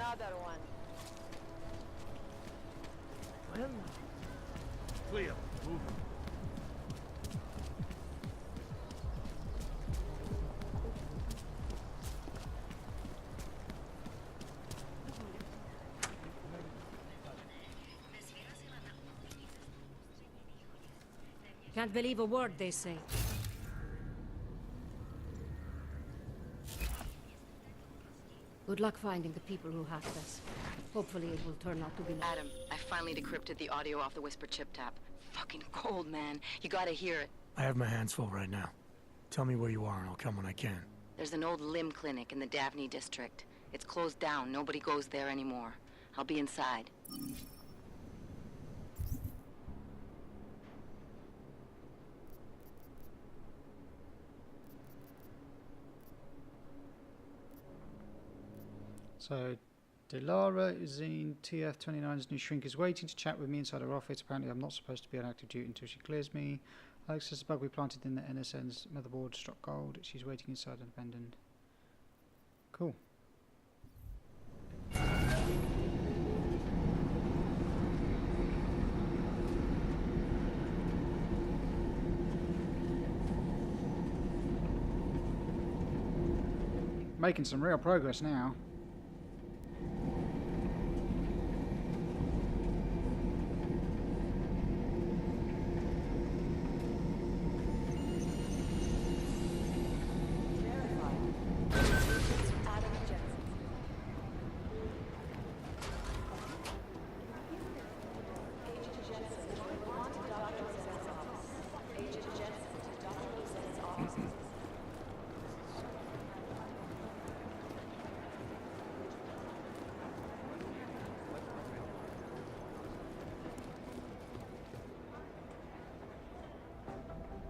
another one. Well, clear. Move. Can't believe a word they say. Good luck finding the people who hacked us. Hopefully it will turn out to be... Adam, I finally decrypted the audio off the Whisper chip tap. Fucking cold, man. You gotta hear it. I have my hands full right now. Tell me where you are and I'll come when I can. There's an old limb clinic in the Daphne district. It's closed down. Nobody goes there anymore. I'll be inside. So, Delara Auzenne, TF-29's new shrink, is waiting to chat with me inside her office. Apparently I'm not supposed to be on active duty until she clears me. Alex says the bug we planted in the NSN's motherboard struck gold. She's waiting inside an abandoned. Cool. Making some real progress now.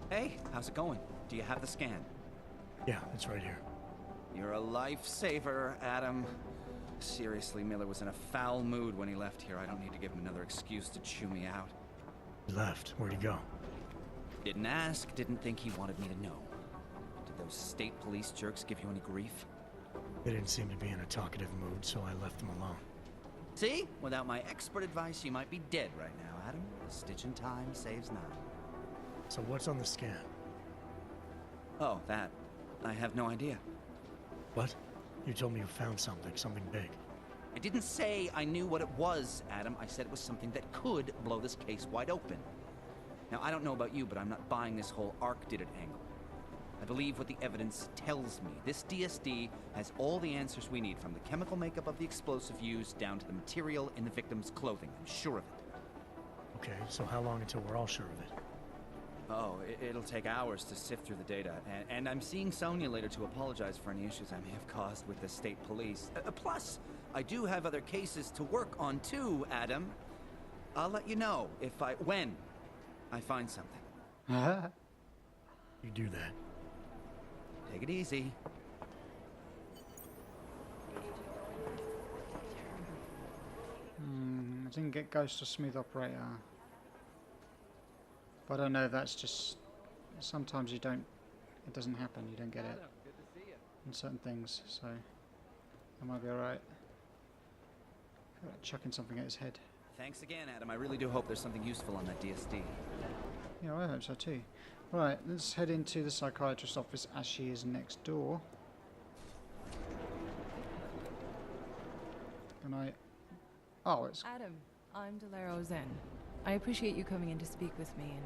Hey, how's it going? Do you have the scan? Yeah, it's right here. You're a lifesaver, Adam. Seriously, Miller was in a foul mood when he left here. I don't need to give him another excuse to chew me out. He left. Where'd he go? Didn't ask, didn't think he wanted me to know. Did those state police jerks give you any grief? They didn't seem to be in a talkative mood, so I left them alone. See? Without my expert advice, you might be dead right now, Adam. A stitch in time saves none. So what's on the scan? Oh, that. I have no idea. What? You told me you found something big. I didn't say I knew what it was, Adam. I said it was something that could blow this case wide open. Now, I don't know about you, but I'm not buying this whole Ark did it angle. I believe what the evidence tells me. This DSD has all the answers we need, from the chemical makeup of the explosive used down to the material in the victim's clothing. I'm sure of it. Okay, so how long until we're all sure of it? Oh, it'll take hours to sift through the data, and I'm seeing Sonia later to apologize for any issues I may have caused with the state police. Plus, I do have other cases to work on too, Adam. I'll let you know when I find something. You do that. Take it easy. I didn't get Ghost or Smooth Operator. But I don't know, that's just... Sometimes you don't... It doesn't happen, you don't get it. In certain things, so... That might be alright. I feel like chucking something at his head. Thanks again, Adam. I really do hope there's something useful on that DSD. Yeah, I hope so too. Right, let's head into the psychiatrist's office as she is next door. Can I... Oh, it's... Adam, I'm Delara Auzenne. I appreciate you coming in to speak with me, and...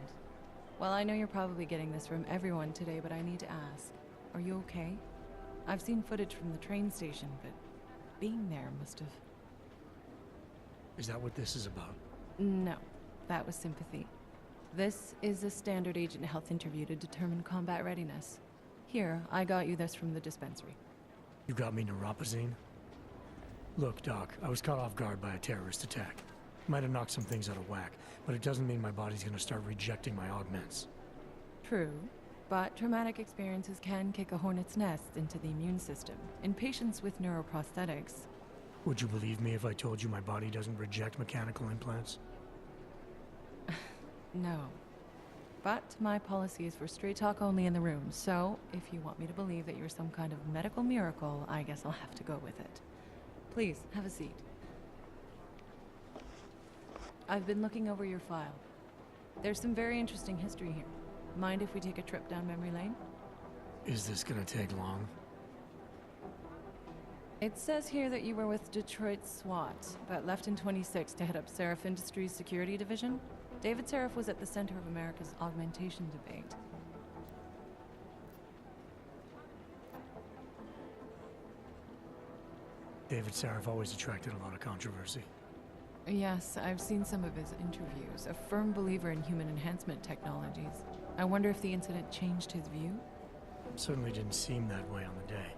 Well, I know you're probably getting this from everyone today, but I need to ask. Are you okay? I've seen footage from the train station, but being there must have... Is that what this is about? No, that was sympathy. This is a standard agent health interview to determine combat readiness. Here, I got you this from the dispensary. You got me neuropazine? Look, Doc, I was caught off guard by a terrorist attack. Might have knocked some things out of whack, but it doesn't mean my body's gonna start rejecting my augments. True, but traumatic experiences can kick a hornet's nest into the immune system. In patients with neuroprosthetics... Would you believe me if I told you my body doesn't reject mechanical implants? No. But my policy is for straight talk only in the room, so if you want me to believe that you're some kind of medical miracle, I guess I'll have to go with it. Please, have a seat. I've been looking over your file. There's some very interesting history here. Mind if we take a trip down memory lane? Is this gonna take long? It says here that you were with Detroit SWAT, but left in 26 to head up Seraph Industries' security division. David Seraph was at the center of America's augmentation debate. David Seraph always attracted a lot of controversy. Yes, I've seen some of his interviews. A firm believer in human enhancement technologies. I wonder if the incident changed his view? Certainly didn't seem that way on the day.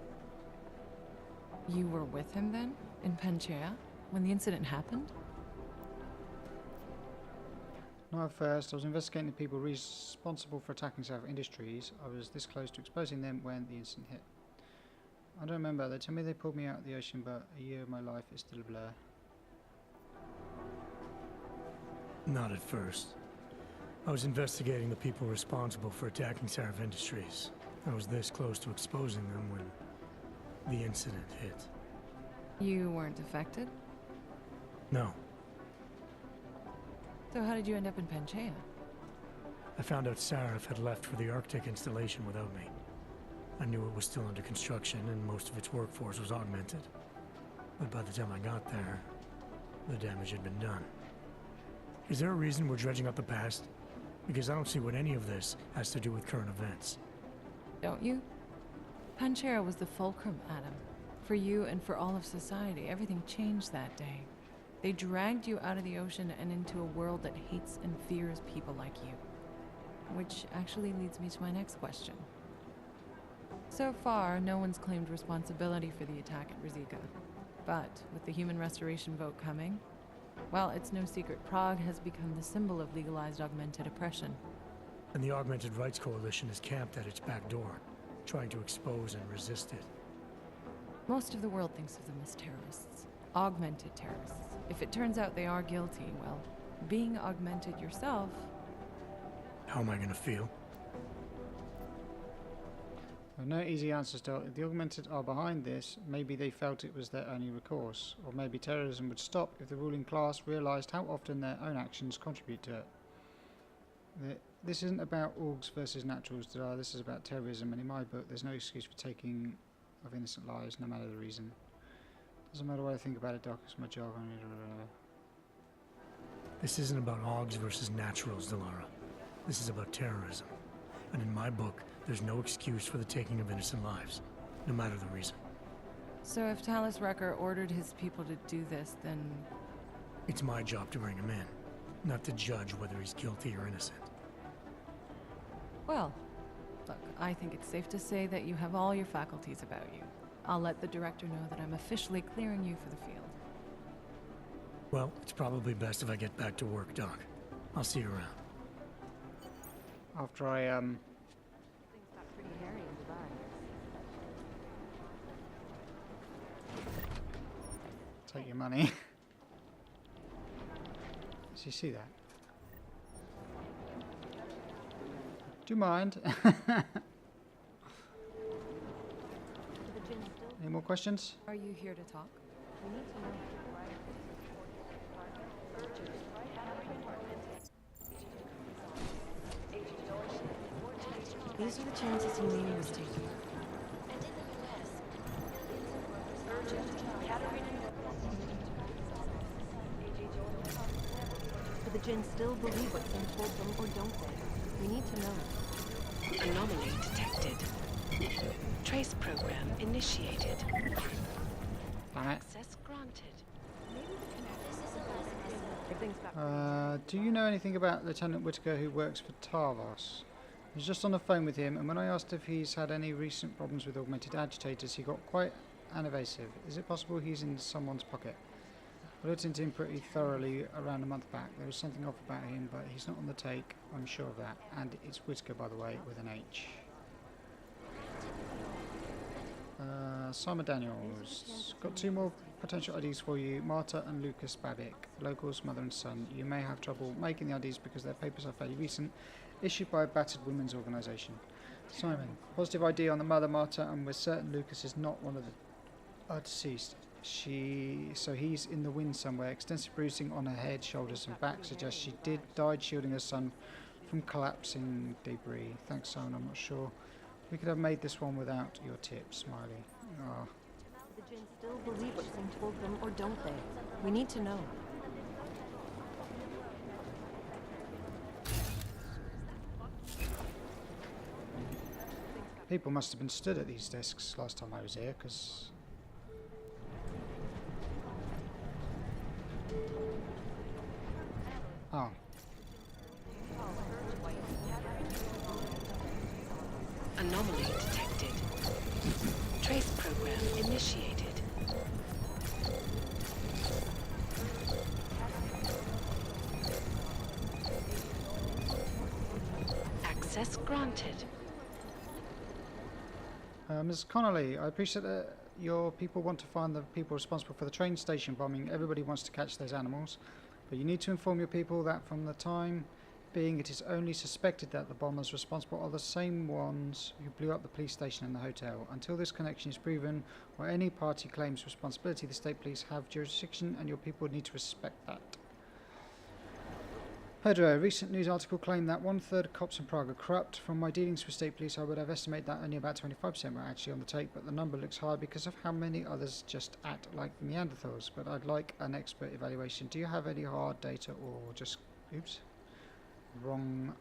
You were with him then? In Panchea? When the incident happened? Not at first. I was investigating the people responsible for attacking Seraph Industries. I was this close to exposing them when the incident hit. I don't remember. They tell me they pulled me out of the ocean, but a year of my life is still a blur. Not at first. I was investigating the people responsible for attacking Seraph Industries. I was this close to exposing them when the incident hit. You weren't affected? No. So how did you end up in Panchea? I found out Seraph had left for the Arctic installation without me. I knew it was still under construction and most of its workforce was augmented. But by the time I got there, the damage had been done. Is there a reason we're dredging up the past? Because I don't see what any of this has to do with current events. Don't you? Panchea was the fulcrum, Adam. For you and for all of society, everything changed that day. They dragged you out of the ocean and into a world that hates and fears people like you. Which actually leads me to my next question. So far, no one's claimed responsibility for the attack at Rizika. But with the human restoration vote coming, well, it's no secret Prague has become the symbol of legalized augmented oppression. And the Augmented Rights Coalition is camped at its back door, trying to expose and resist it. Most of the world thinks of them as terrorists. Augmented terrorists. If it turns out they are guilty, well, being augmented yourself... How am I gonna feel? There are no easy answers to it. If the augmented are behind this, maybe they felt it was their only recourse. Or maybe terrorism would stop if the ruling class realised how often their own actions contribute to it. This isn't about orgs versus naturals, Delara. This is about terrorism, and in my book there's no excuse for taking of innocent lives, no matter the reason. Doesn't matter what I think about it, Doc. It's my job. This isn't about Augs versus naturals, Delara. This is about terrorism. And in my book, there's no excuse for the taking of innocent lives, no matter the reason. So if Talus Recker ordered his people to do this, then... It's my job to bring him in, not to judge whether he's guilty or innocent. Well, look, I think it's safe to say that you have all your faculties about you. I'll let the director know that I'm officially clearing you for the field. Well, it's probably best if I get back to work, Doc. I'll see you around. After I, Things got pretty hairy in Dubai. take your money. So you see that? Do you mind? Any more questions? Are you here to talk? We need to know. These are the chances Helene was taking. Do the Jinn still believe what's been told them, or don't they? We need to know. Anomaly detected. Trace program initiated. Damn it. Access granted. Everything's got Do you know anything about Lieutenant Whitaker who works for Tarvos? I was just on the phone with him, and when I asked if he's had any recent problems with augmented agitators, he got quite unevasive. Is it possible he's in someone's pocket? I looked into him pretty thoroughly around a month back. There was something off about him, but he's not on the take. I'm sure of that. And it's Whitaker, by the way, with an H. Simon Daniels. Got two more potential IDs for you. Marta and Lucas Babic. Locals, mother and son. You may have trouble making the IDs because their papers are fairly recent. Issued by a battered women's organisation. Simon. Positive ID on the mother, Marta, and we're certain Lucas is not one of the deceased. So he's in the wind somewhere. Extensive bruising on her head, shoulders and back suggests she died shielding her son from collapsing debris. Thanks, son. I'm not sure. We could have made this one without your tips, Smiley. Ah. The Jinn still believe what Singh told them, or don't they? We need to know. People must have been stood at these desks last time I was here, because... Oh. Anomaly detected. Trace program initiated. Access granted. Ms. Connolly, I appreciate that your people want to find the people responsible for the train station bombing. Everybody wants to catch those animals. But you need to inform your people that from the time being it is only suspected that the bombers responsible are the same ones who blew up the police station and the hotel. Until this connection is proven or any party claims responsibility, the state police have jurisdiction and your people need to respect that. Pedro, a recent news article claimed that 1/3 of cops in Prague are corrupt. From my dealings with state police, I would have estimated that only about 25% were actually on the take, but the number looks high because of how many others just act like Neanderthals. But I'd like an expert evaluation. Do you have any hard data or just... Oops. Wrong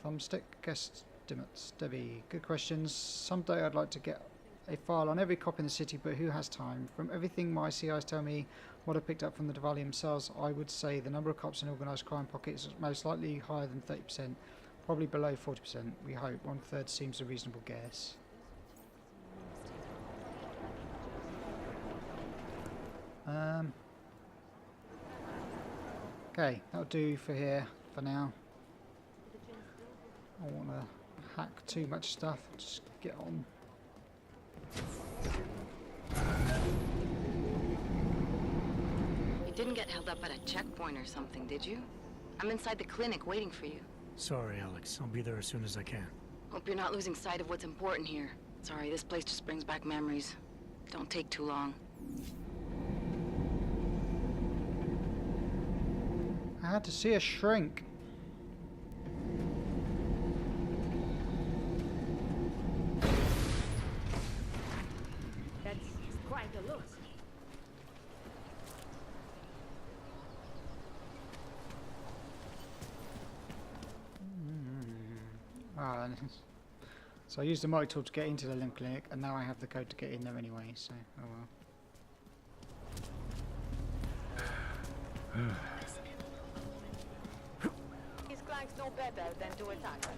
thumbstick. Guesstimates. Debbie, good questions. Someday I'd like to get a file on every cop in the city, but who has time? From everything my CIs tell me, what I picked up from the Diwali themselves, I would say the number of cops in organised crime pockets is most likely higher than 30%, probably below 40%. We hope 1/3 seems a reasonable guess. Okay, that'll do for here for now. I don't want to hack too much stuff. Just get on. You didn't get held up at a checkpoint or something, did you? I'm inside the clinic waiting for you. Sorry, Alex. I'll be there as soon as I can. Hope you're not losing sight of what's important here. Sorry, this place just brings back memories. Don't take too long. I had to see a shrink. That's quite a look. So I used the multi-tool to get into the limb clinic, and now I have the code to get in there anyway, so oh well. These clanks know better than to attack us.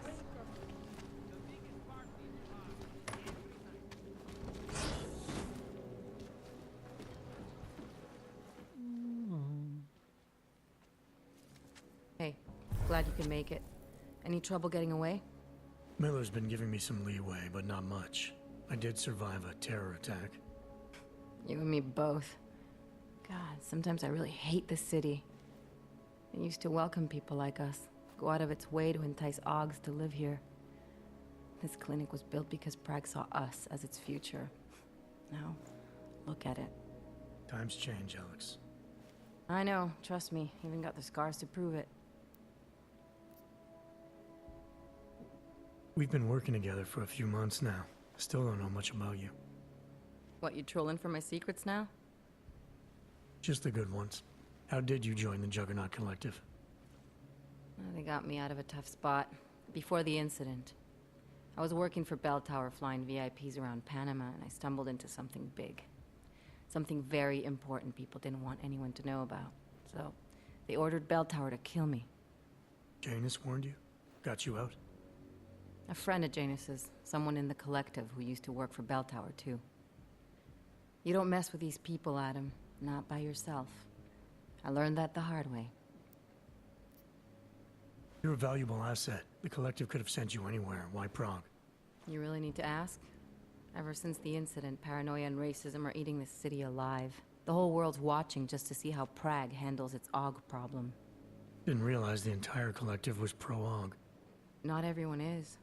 Hey, glad you can make it. Any trouble getting away? Miller's been giving me some leeway, but not much. I did survive a terror attack. You and me both. God, sometimes I really hate this city. It used to welcome people like us, go out of its way to entice Augs to live here. This clinic was built because Prague saw us as its future. Now, look at it. Times change, Alex. I know, trust me, even got the scars to prove it. We've been working together for a few months now. Still don't know much about you. What, you trolling for my secrets now? Just the good ones. How did you join the Juggernaut Collective? Well, they got me out of a tough spot. Before the incident. I was working for Bell Tower flying VIPs around Panama, and I stumbled into something big. Something very important people didn't want anyone to know about. So, they ordered Bell Tower to kill me. Janus warned you? Got you out? A friend of Janus's, someone in the collective who used to work for Bell Tower, too. You don't mess with these people, Adam. Not by yourself. I learned that the hard way. You're a valuable asset. The collective could have sent you anywhere. Why Prague? You really need to ask? Ever since the incident, paranoia and racism are eating this city alive. The whole world's watching just to see how Prague handles its AUG problem. Didn't realize the entire collective was pro-AUG. Not everyone is.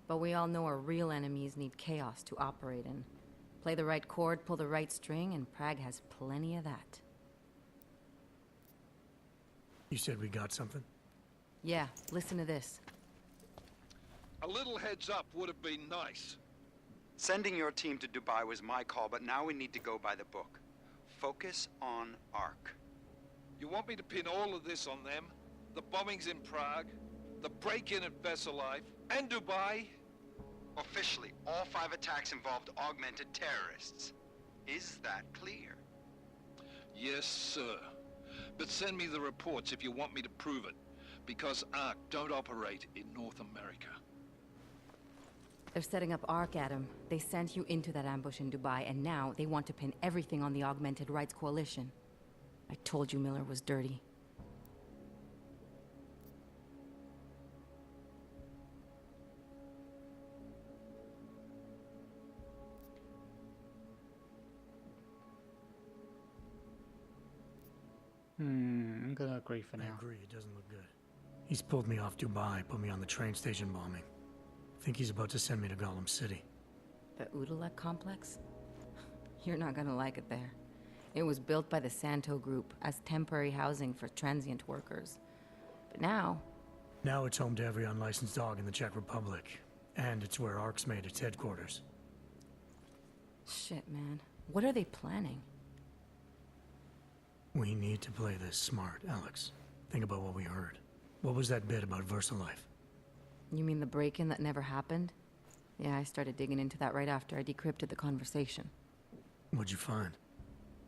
But we all know our real enemies need chaos to operate in. Play the right chord, pull the right string, and Prague has plenty of that. You said we got something? Yeah, listen to this. A little heads up would have been nice. Sending your team to Dubai was my call, but now we need to go by the book. Focus on Ark. You want me to pin all of this on them? The bombings in Prague, the break-in at Vessel Life, and Dubai? Officially, all 5 attacks involved augmented terrorists. Is that clear? Yes, sir. But send me the reports if you want me to prove it, because Ark don't operate in North America. They're setting up Ark, Adam. They sent you into that ambush in Dubai, and now they want to pin everything on the Augmented Rights Coalition. I told you Miller was dirty. I'm gonna agree for now. I agree, it doesn't look good. He's pulled me off Dubai, put me on the train station bombing. Think he's about to send me to Gollum City. The Utulek complex? You're not gonna like it there. It was built by the Santo Group as temporary housing for transient workers. But now... Now it's home to every unlicensed dog in the Czech Republic. And it's where Ark's made its headquarters. Shit, man. What are they planning? We need to play this smart, Alex. Think about what we heard. What was that bit about VersaLife? You mean the break-in that never happened? Yeah, I started digging into that right after I decrypted the conversation. What'd you find?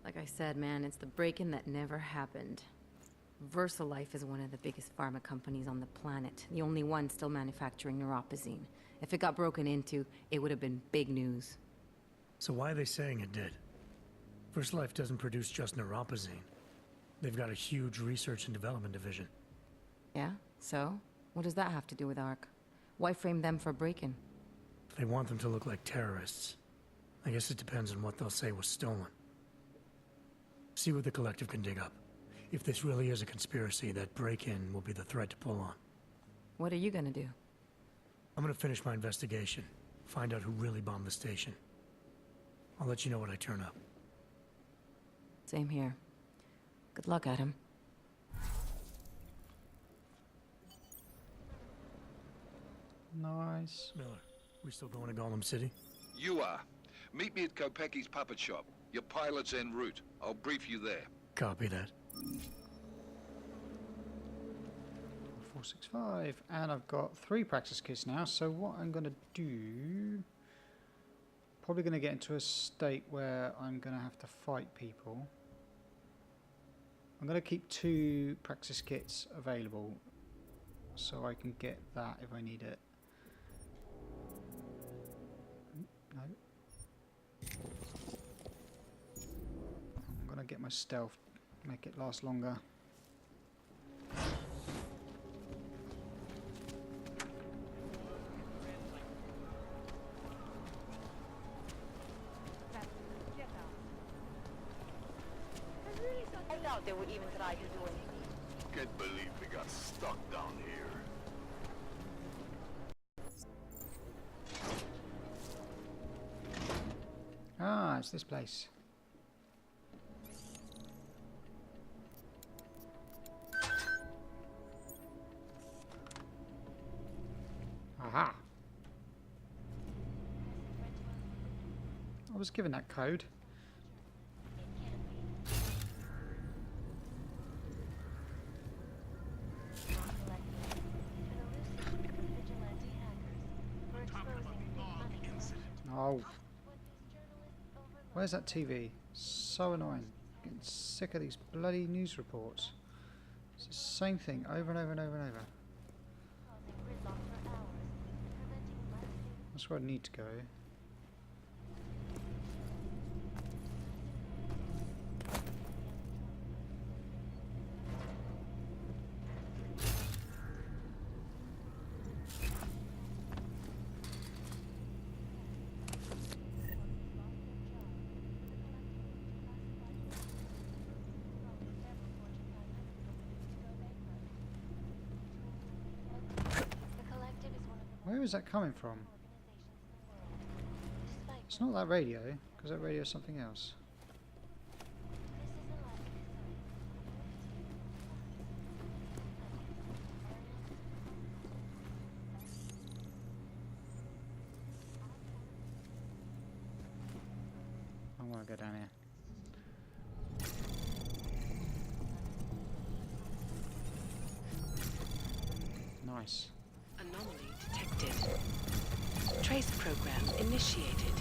Like I said, man, it's the break-in that never happened. VersaLife is one of the biggest pharma companies on the planet. The only one still manufacturing neuropozyne. If it got broken into, it would have been big news. So why are they saying it did? VersaLife doesn't produce just neuropozyne. They've got a huge research and development division. Yeah? So? What does that have to do with Ark? Why frame them for break-in? They want them to look like terrorists. I guess it depends on what they'll say was stolen. See what the Collective can dig up. If this really is a conspiracy, that break-in will be the thread to pull on. What are you gonna do? I'm gonna finish my investigation. Find out who really bombed the station. I'll let you know when I turn up. Same here. Good luck, Adam. Nice. Miller, we still going to Gollum City? You are. Meet me at Kopecki's puppet shop. Your pilot's en route. I'll brief you there. Copy that. 465, and I've got 3 practice kits now, so what I'm going to do... Probably going to get into a state where I'm going to have to fight people. I'm going to keep 2 practice kits available, so I can get that if I need it. No. I'm going to get my stealth, make it last longer. I doubt they would even try to do anything. Can't believe we got stuck down here. Ah, it's this place. Aha! I was given that code. Oh. Where's that TV? So annoying. Getting sick of these bloody news reports. It's the same thing over and over and over and over. That's where I need to go. Where is that coming from? It's not that radio, because that radio is something else. I want to go down here. Nice. Anomaly detected. Trace program initiated.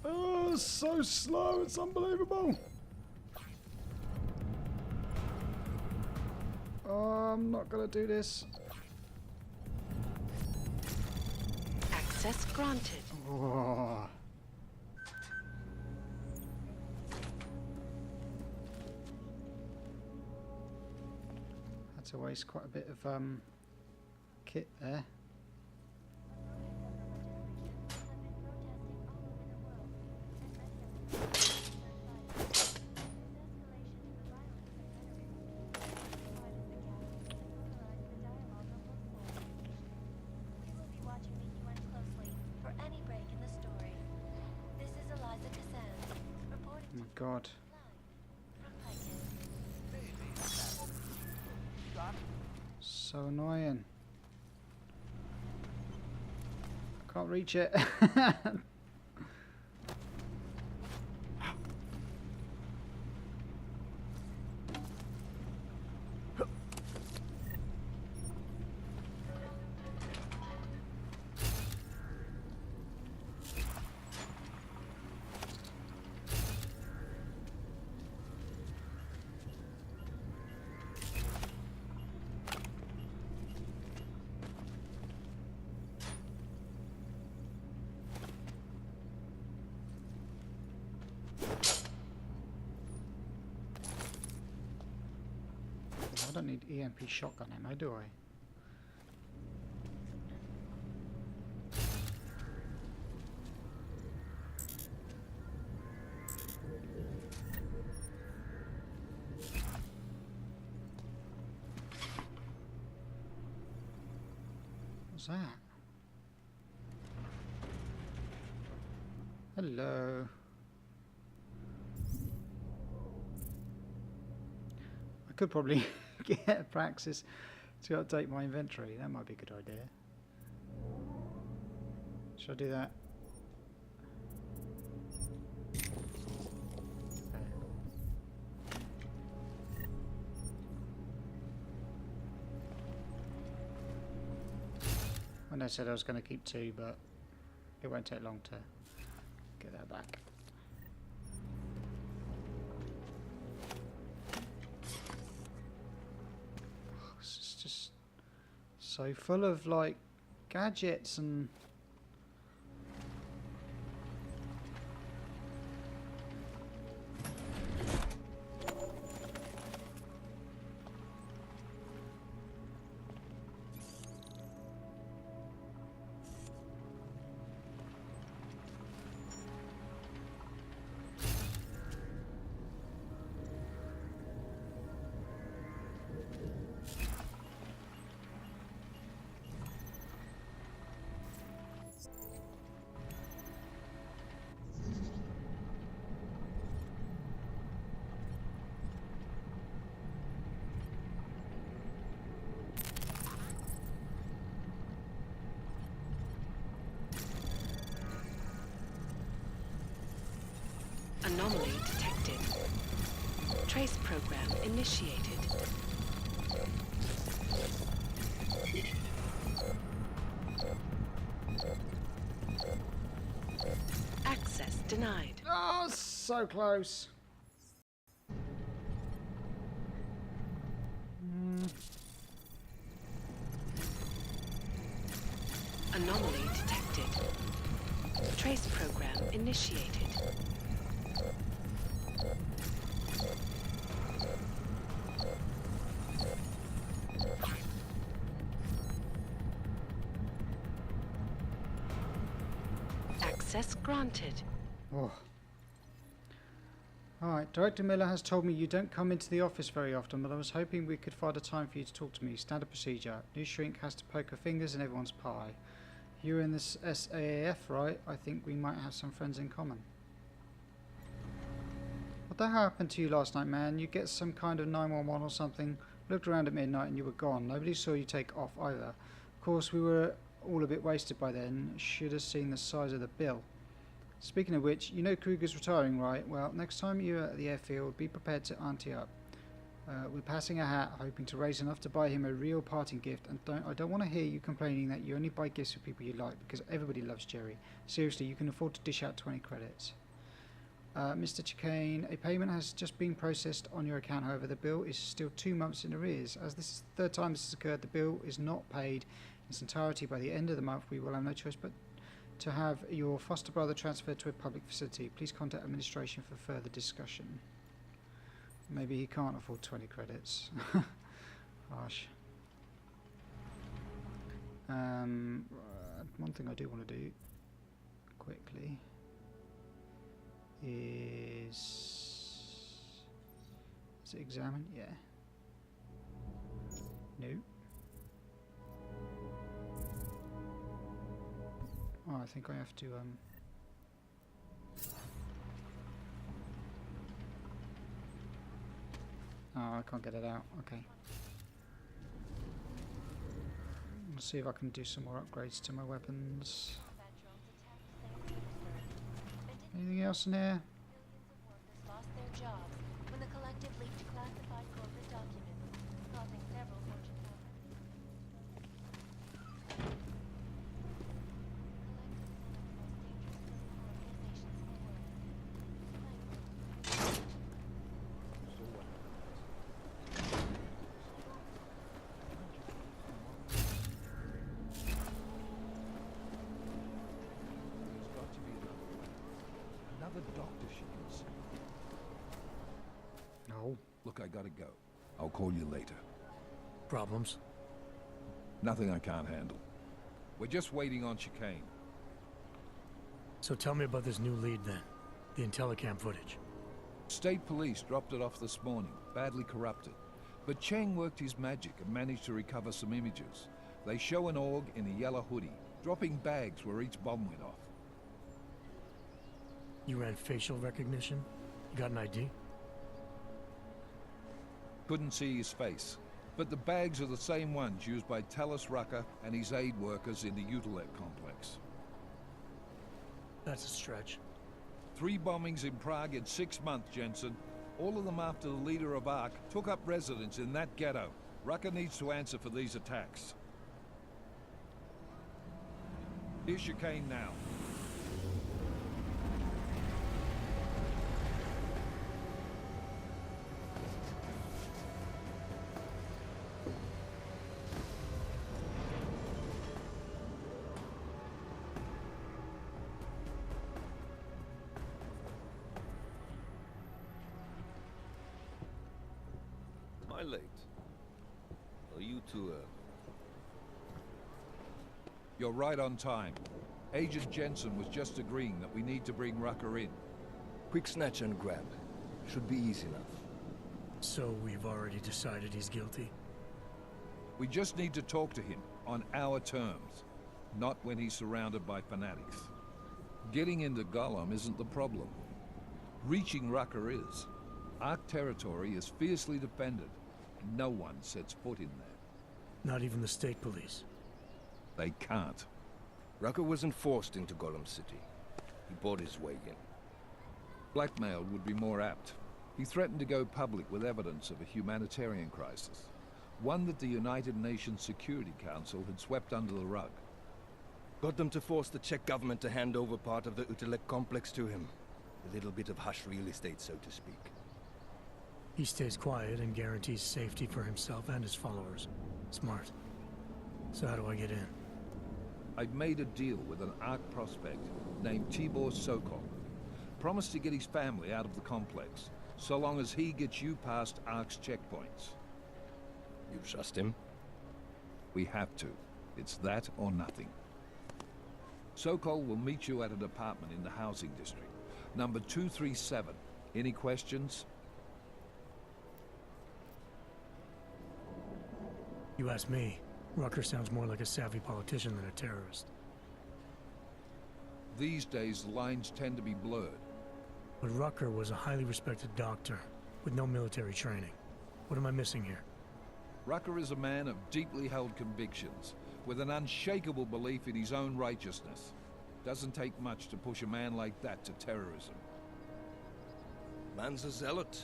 Oh, so slow, it's unbelievable. Oh, I'm not gonna do this. Access granted. Oh. Had to waste quite a bit of kit there. God. So annoying. I can't reach it. I don't need EMP shotgun ammo, do I? What's that? Hello. I could probably get a praxis to update my inventory. That might be a good idea. Should I do that? I know I said I was going to keep 2, but it won't take long to get that back. It's just so full of like gadgets and Anomaly detected. Trace program initiated. Access denied. oh, so close. Anomaly detected. Trace program initiated. Access granted. Oh. Alright, Director Miller has told me you don't come into the office very often, but I was hoping we could find a time for you to talk to me. Standard procedure. New shrink has to poke her fingers in everyone's pie. You're in this SAAF, right? I think we might have some friends in common. What the hell happened to you last night, man? You get some kind of 911 or something, looked around at midnight and you were gone. Nobody saw you take off either. Of course, we were all a bit wasted by then. Should have seen the size of the bill. Speaking of which, you know Kruger's retiring, right? Well, next time you're at the airfield, be prepared to ante up. We're passing a hat, hoping to raise enough to buy him a real parting gift, and I don't want to hear you complaining that you only buy gifts for people you like, because everybody loves Jerry. Seriously, you can afford to dish out 20 credits. Mr. Chicane, a payment has just been processed on your account, however, the bill is still 2 months in arrears. As this is the third time this has occurred, the bill is not paid in its entirety by the end of the month. We will have no choice but to have your foster brother transferred to a public facility. Please contact administration for further discussion. Maybe he can't afford 20 credits. Harsh. One thing I do want to do quickly is it examine? Yeah. No. Oh, I think I have to oh, I can't get it out. Okay. Let's see if I can do some more upgrades to my weapons. Anything else in here? Lost their jobs when the collective leaked classified corporate documents, causing several Fortune 500 Another doctor she can see. No. Look, I gotta go. I'll call you later. Problems? Nothing I can't handle. We're just waiting on Chicane. So tell me about this new lead then. The Intellicam footage. State police dropped it off this morning, badly corrupted. But Cheng worked his magic and managed to recover some images. They show an org in a yellow hoodie, dropping bags where each bomb went off. You ran facial recognition? You got an ID? Couldn't see his face, but the bags are the same ones used by Talos Rucker and his aid workers in the Utulek complex. That's a stretch. 3 bombings in Prague in 6 months, Jensen. All of them after the leader of ARC took up residence in that ghetto. Rucker needs to answer for these attacks. Here's Chicane now. Am I late? Are you two, You're right on time. Agent Jensen was just agreeing that we need to bring Rucker in. Quick snatch and grab. Should be easy enough. So we've already decided he's guilty? We just need to talk to him on our terms, not when he's surrounded by fanatics. Getting into Gollum isn't the problem. Reaching Rucker is. Ark territory is fiercely defended. No one sets foot in there. Not even the state police? They can't. Rucker wasn't forced into Gollum City. He bought his way in. Blackmail would be more apt. He threatened to go public with evidence of a humanitarian crisis. One that the United Nations Security Council had swept under the rug. Got them to force the Czech government to hand over part of the Utulek complex to him. A little bit of hush real estate, so to speak. He stays quiet and guarantees safety for himself and his followers. Smart. So how do I get in? I've made a deal with an ARC prospect named Tibor Sokol. Promised to get his family out of the complex, so long as he gets you past ARC's checkpoints. You trust him? We have to. It's that or nothing. Sokol will meet you at an apartment in the housing district. Number 237, Any questions? You ask me, Rucker sounds more like a savvy politician than a terrorist. These days, lines tend to be blurred. But Rucker was a highly respected doctor, with no military training. What am I missing here? Rucker is a man of deeply held convictions, with an unshakable belief in his own righteousness. Doesn't take much to push a man like that to terrorism. Man's a zealot.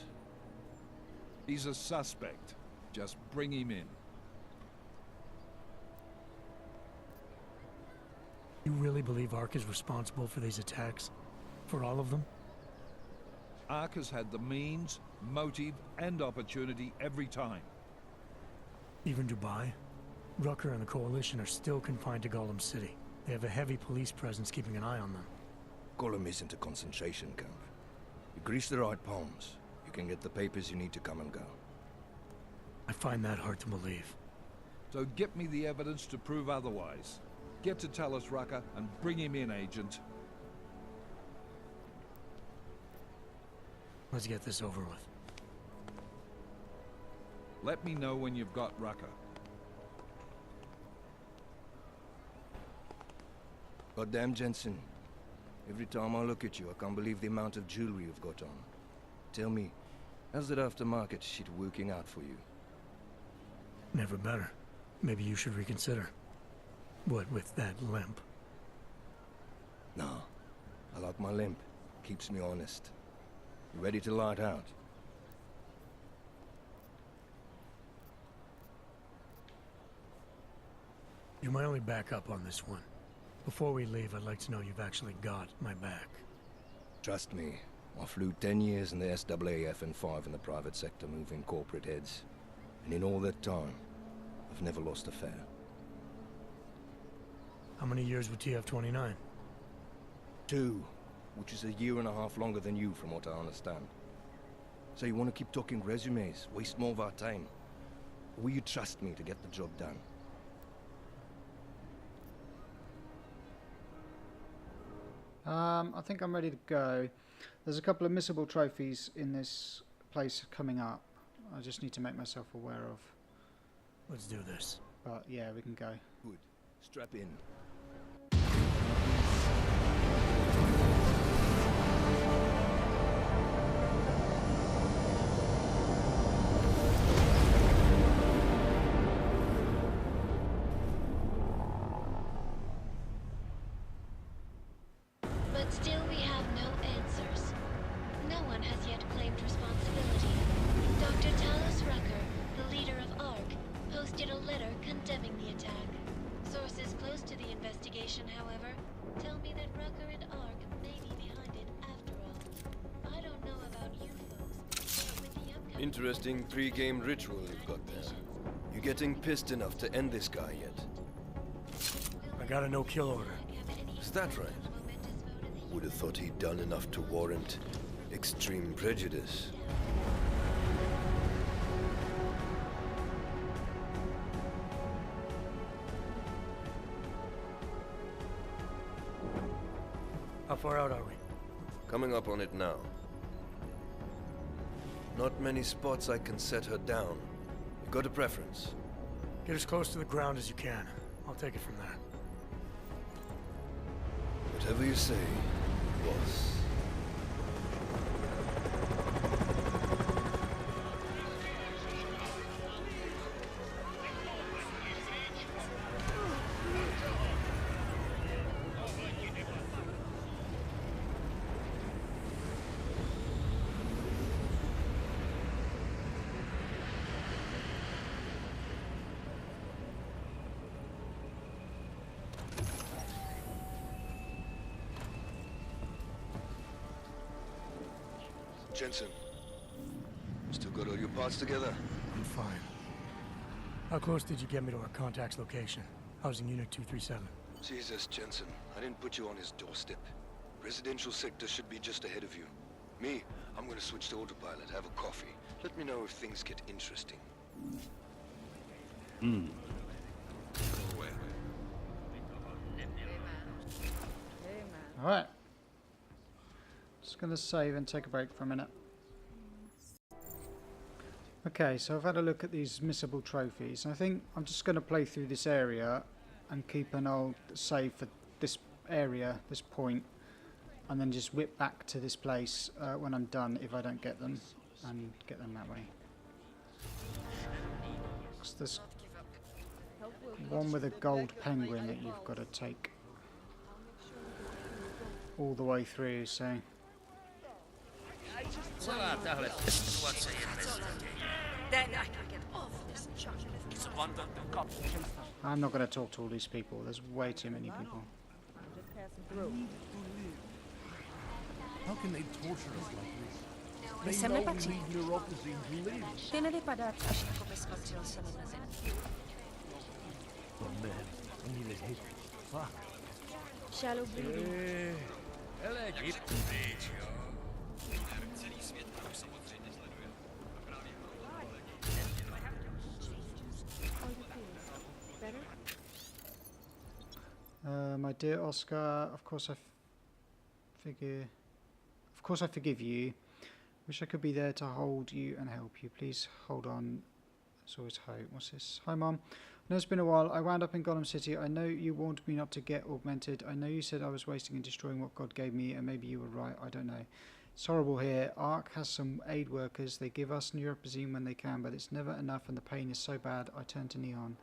He's a suspect. Just bring him in. You really believe Ark is responsible for these attacks? For all of them? Ark has had the means, motive, and opportunity every time. Even Dubai? Rucker and the Coalition are still confined to Gollum City. They have a heavy police presence keeping an eye on them. Gollum isn't a concentration camp. You grease the right palms, you can get the papers you need to come and go. I find that hard to believe. So get me the evidence to prove otherwise. Get to tell us, Rucker, and bring him in, Agent. Let's get this over with. Let me know when you've got Rucker. Goddamn, Jensen. Every time I look at you, I can't believe the amount of jewelry you've got on. Tell me, how's that aftermarket shit working out for you? Never better. Maybe you should reconsider. What with that limp? No. I like my limp. Keeps me honest. You ready to light out? You're my only backup on this one. Before we leave, I'd like to know you've actually got my back. Trust me. I flew 10 years in the SAAF and 5 in the private sector moving corporate heads. And in all that time, I've never lost a fare. How many years with TF-29? 2, which is a year and a half longer than you from what I understand. So you want to keep talking resumes, waste more of our time? Or will you trust me to get the job done? I think I'm ready to go. There's a couple of missable trophies in this place coming up. I just need to make myself aware of. Let's do this. But yeah, we can go. Good. Strap in. But still we have no answers. No one has yet claimed responsibility. Dr. Talos Rucker, the leader of ARC, posted a letter condemning the attack. Sources close to the investigation, however, tell me that Rucker and ARC may be behind it after all. I don't know about you folks, but with the upcoming... Interesting pre-game ritual you've got there. You getting pissed enough to end this guy yet? I got a no-kill order. Is that right? Would have thought he'd done enough to warrant extreme prejudice. How far out are we? Coming up on it now. Not many spots I can set her down. You got a preference? Get as close to the ground as you can. I'll take it from there. Whatever you say, boss. Jensen, still got all your parts together? I'm fine. How close did you get me to our contact's location? Housing Unit 237. Jesus, Jensen, I didn't put you on his doorstep. Residential sector should be just ahead of you. Me, I'm gonna switch to autopilot, have a coffee. Let me know if things get interesting. Alright. Just gonna save and take a break for a minute. Okay, so I've had a look at these missable trophies. I think I'm just going to play through this area and keep an old save for this area, this point, and then just whip back to this place when I'm done if I don't get them, and get them that way. 'Cause there's one with a gold penguin that you've got to take all the way through, so... I'm not going to talk to all these people, there's way too many people. How can they torture us like this? Vy sem nepatří. Ty nevypadáš, až jako by skončil sami na zemi. Shallow breathing. Hele, jdi pryč, jo. Celý svět to samozřejmě sleduje. My dear Oscar, of course I forgive you. Wish I could be there to hold you and help you. Please hold on. There's always hope. What's this? Hi, Mom. I know it's been a while. I wound up in Gollum City. I know you warned me not to get augmented. I know you said I was wasting and destroying what God gave me, and maybe you were right. I don't know. It's horrible here. Ark has some aid workers. They give us neuropozyne when they can, but it's never enough, and the pain is so bad. I turn to Neon.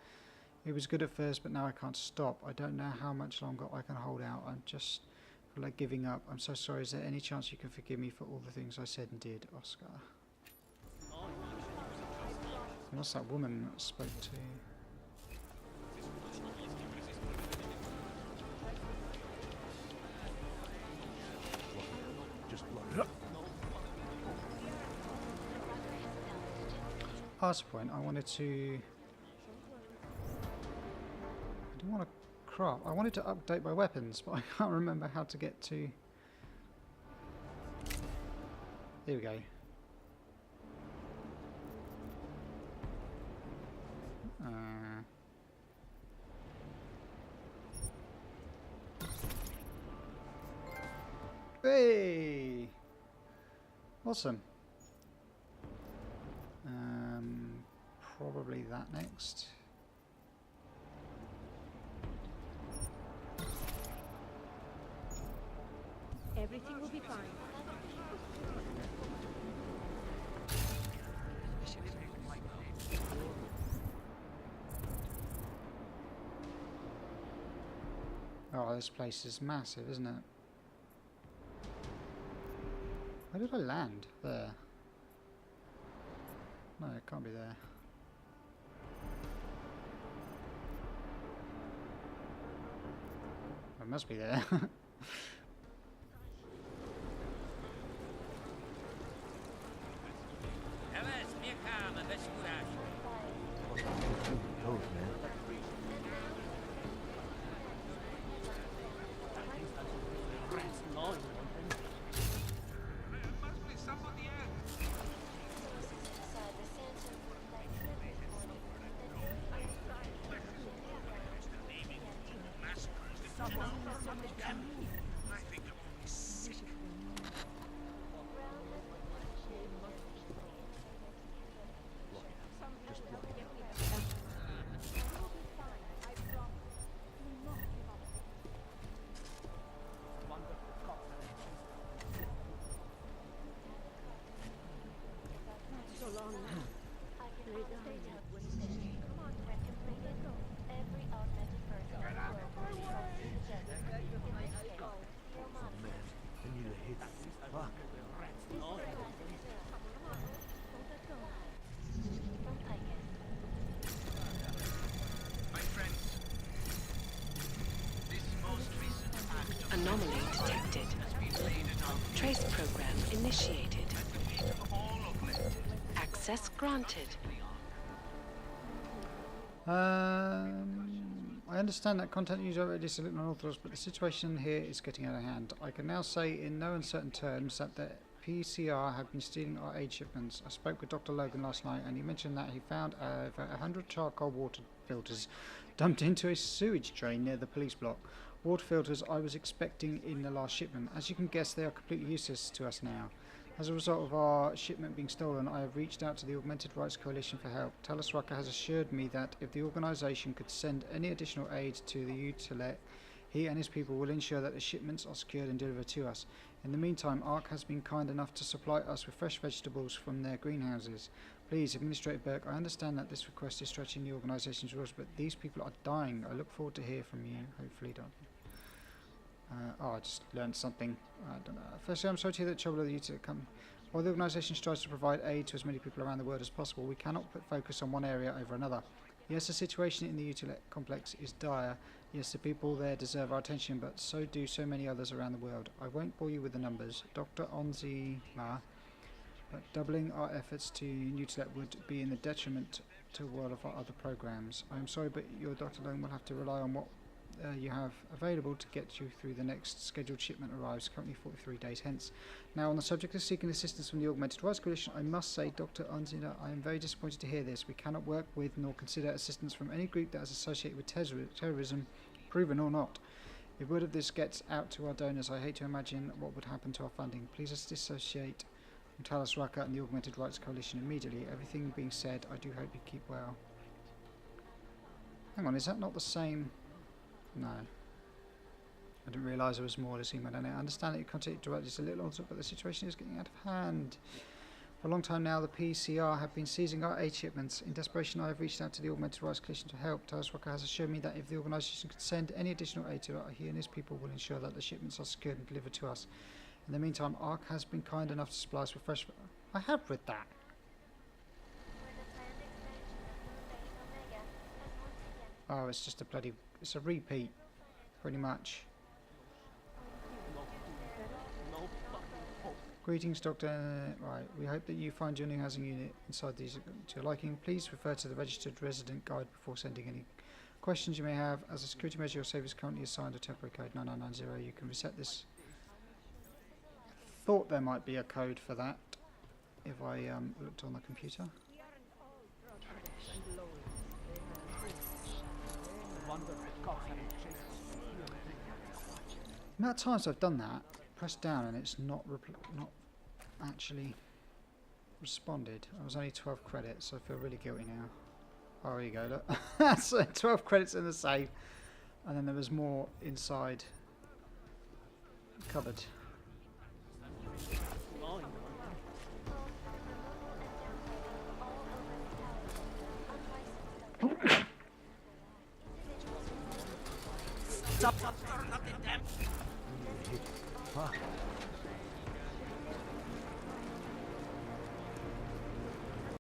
It was good at first, but now I can't stop. I don't know how much longer I can hold out. I'm just feel like giving up. I'm so sorry. Is there any chance you can forgive me for all the things I said and did, Oscar? What's that woman that spoke to? Past point. I wanted to. I didn't want to crop. I wanted to update my weapons, but I can't remember how to get to. Here we go. Hey! Awesome. Probably that next. Everything will be fine. Oh, this place is massive, isn't it? Where did I land? There. No, it can't be there. It must be there. Anomaly detected. Trace program initiated. Access granted. I understand that content user already is unauthorized, but the situation here is getting out of hand. I can now say in no uncertain terms that the PCR have been stealing our aid shipments. I spoke with Dr. Logan last night and he mentioned that he found over 100 charcoal water filters dumped into a sewage drain near the police block. Water filters I was expecting in the last shipment. As you can guess, they are completely useless to us now. As a result of our shipment being stolen, I have reached out to the Augmented Rights Coalition for help. Talos Rucker has assured me that if the organisation could send any additional aid to the Utulek, he and his people will ensure that the shipments are secured and delivered to us. In the meantime, ARC has been kind enough to supply us with fresh vegetables from their greenhouses. Please, Administrator Burke, I understand that this request is stretching the organisation's rules, but these people are dying. I look forward to hear from you. Hopefully, don't. I just learned something. I don't know. Firstly, I'm sorry to hear the trouble of the Utulek company. While the organisation strives to provide aid to as many people around the world as possible, we cannot put focus on one area over another. Yes, the situation in the Utulek complex is dire. Yes, the people there deserve our attention, but so do so many others around the world. I won't bore you with the numbers, Dr. Auzenne, but doubling our efforts to Utulek would be in the detriment to a world of our other programs. I am sorry, but your doctor alone will have to rely on what you have available to get you through the next scheduled shipment arrives, currently 43 days hence. Now, on the subject of seeking assistance from the Augmented Rights Coalition, I must say, Dr. Auzenne, I am very disappointed to hear this. We cannot work with nor consider assistance from any group that is associated with terrorism, proven or not. If word of this gets out to our donors, I hate to imagine what would happen to our funding. Please disassociate from Talos Rucker and the Augmented Rights Coalition immediately. Everything being said, I do hope you keep well. Hang on, is that not the same? No. I didn't realise there was more to this email. I understand that you contact directly is a little altered, but the situation is getting out of hand. For a long time now, the PCR have been seizing our aid shipments. In desperation, I have reached out to the Augmented Rights Coalition to help. Talos Rucker has assured me that if the organisation could send any additional aid to it, he and his people will ensure that the shipments are secured and delivered to us. In the meantime, ARC has been kind enough to supply us with fresh... I have read that. Oh, it's just a bloody... It's a repeat, pretty much. Greetings, Doctor. Right, we hope that you find your new housing unit inside these to your liking. Please refer to the registered resident guide before sending any questions you may have. As a security measure, your save is currently assigned a temporary code 9990. You can reset this. Thought there might be a code for that if I looked on the computer. The amount of times I've done that, pressed down and it's not actually responded. I was only 12 credits, so I feel really guilty now. Oh, here you go, look. That's 12 credits in the save. And then there was more inside the cupboard. Stop,